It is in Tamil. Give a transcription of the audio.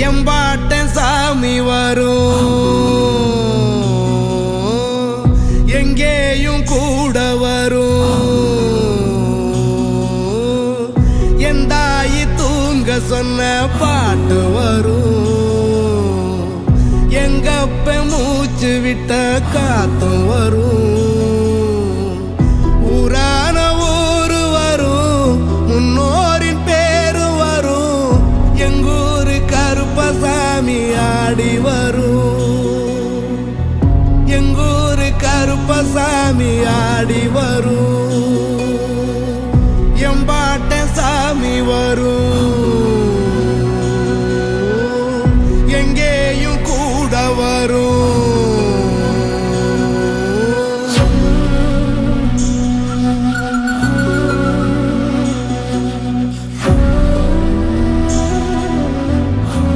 எம்பாட்டன் சாமி வரும், எங்கேயும் கூட வரும். என் தாயி தூங்க சொன்ன பாட்டு வரும், எங்கப்ப மூச்சு விட்ட காத்தும் வரும். ஊரான ஊரு வரும், முன்னோரின் பேரு வரும். எங்கூரு கருப்பசாமி ஆடி வரும், எங்கூரு கருப்பசாமி ஆடி வரும். எம்பாட்டன் சாமி வரும், எங்கேயும் கூட வரும்.